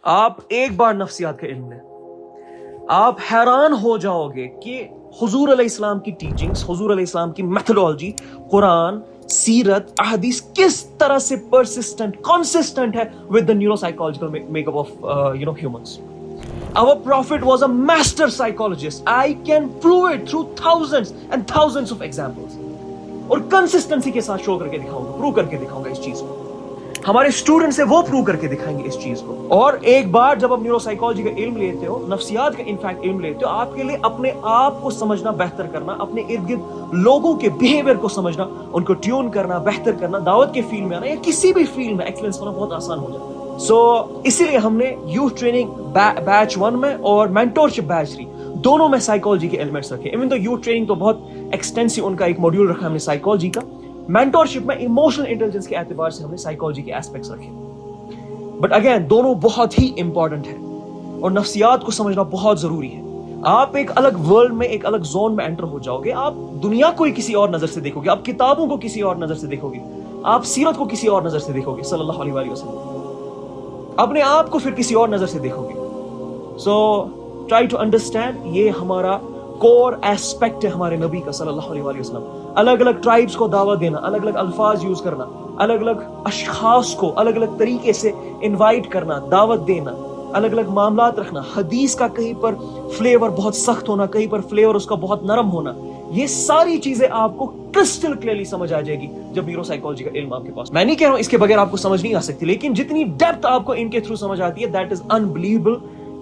آپ ایک بار نفسیات کا علم لیں, آپ حیران ہو جاؤ گے کہ حضور علیہ السلام کی ٹیچنگز, حضور علیہ السلام کی میتھڈالوجی, قرآن, سیرت, احادیث کس طرح سے پرسسٹنٹ, کنسسٹنٹ ہے with the neuropsychological makeup of humans. Our prophet was a master psychologist. I can prove it through thousands and thousands of examples. اور کنسسٹنسی کے ساتھ شو کر کے دکھاؤں گا, پروو کر کے دکھاؤں گا اس چیز کو. ہمارے اسٹوڈنٹ سے وہ پروو کر کے دکھائیں گے اس چیز کو. اور ایک بار جب آپ نیورو سائیکالوجی کا علم لیتے ہو, نفسیات کا انفیکٹ علم لیتے ہو, آپ کے لیے اپنے آپ کو سمجھنا بہتر کرنا, اپنے ارد گرد لوگوں کے بیہیویئر کو سمجھنا, ان کو ٹیون کرنا, بہتر کرنا, دعوت کے فیلڈ میں آنا یا کسی بھی فیلڈ میں ایکسلنس ہونا بہت آسان ہو جاتا ہے. سو اسی لیے ہم نے یوتھ ٹریننگ بیچ 1 میں اور مینٹورشپ بیچ 3 دونوں میں سائیکالوجی کے ایلیمنٹس رکھے. ایون تو یوتھ ٹریننگ تو بہت ایکسٹینسو ان کا ایک ماڈیول رکھا ہم نے سائیکالوجی کا. مینٹورشپ میں ایموشنل انٹیلیجنس کے اعتبار سے ہم نے سائیکالوجی کے ایسپیکٹس رکھے. بٹ اگین دونوں بہت ہی امپورٹنٹ ہیں اور نفسیات کو سمجھنا بہت ضروری ہے. آپ ایک الگ ورلڈ میں, ایک الگ زون میں انٹر ہو جاؤ گے. آپ دنیا کو کسی اور نظر سے دیکھو گے, آپ کتابوں کو کسی اور نظر سے دیکھو گے, آپ سیرت کو کسی اور نظر سے دیکھو گے صلی اللہ علیہ وسلم, اپنے آپ کو پھر کسی اور نظر سے دیکھو گے. سو ٹرائی ٹو انڈرسٹینڈ, یہ ہمارا کور ایسپیکٹ ہے ہمارے نبی کا صلی اللہ علیہ وسلم. الگ الگ ٹرائبس کو دعوت دینا, الگ الگ الفاظ یوز کرنا, الگ الگ اشخاص کو الگ الگ طریقے سے انوائٹ کرنا, دعوت دینا, الگ الگ معاملات رکھنا, حدیث کا کہیں پر فلیور بہت سخت ہونا, کہیں پر فلیور اس کا بہت نرم ہونا, یہ ساری چیزیں آپ کو کرسٹل کلیئرلی سمجھ آ جائے گی جب نیورو سائیکالوجی کا علم آپ کے پاس. میں نہیں کہہ رہا ہوں اس کے بغیر آپ کو سمجھ نہیں آ سکتی, لیکن جتنی ڈیپتھ آپ کو ان کے تھرو سمجھ آتی ہے دیٹ از انبلیویبل.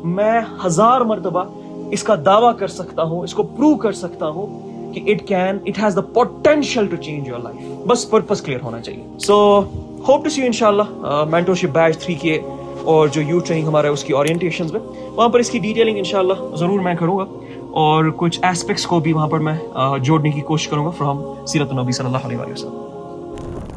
میں 1000 مرتبہ اس کا دعویٰ کر سکتا ہوں, اس کو پروو کر سکتا ہوں کہ it has the potential to change your life. بس پرپس کلیئر ہونا چاہیے. So hope to see you انشاءاللہ مینٹورشپ بیچ 3 کے اور جو یوتھ ٹریننگ ہمارا ہے اس کی اورینٹیشنز میں, وہاں پر اس کی ڈیٹیلنگ انشاءاللہ ضرور میں کروں گا اور کچھ ایسپیکٹس کو بھی وہاں پر میں جوڑنے کی کوشش کروں گا فرام سیرت النبی صلی اللہ علیہ وسلم.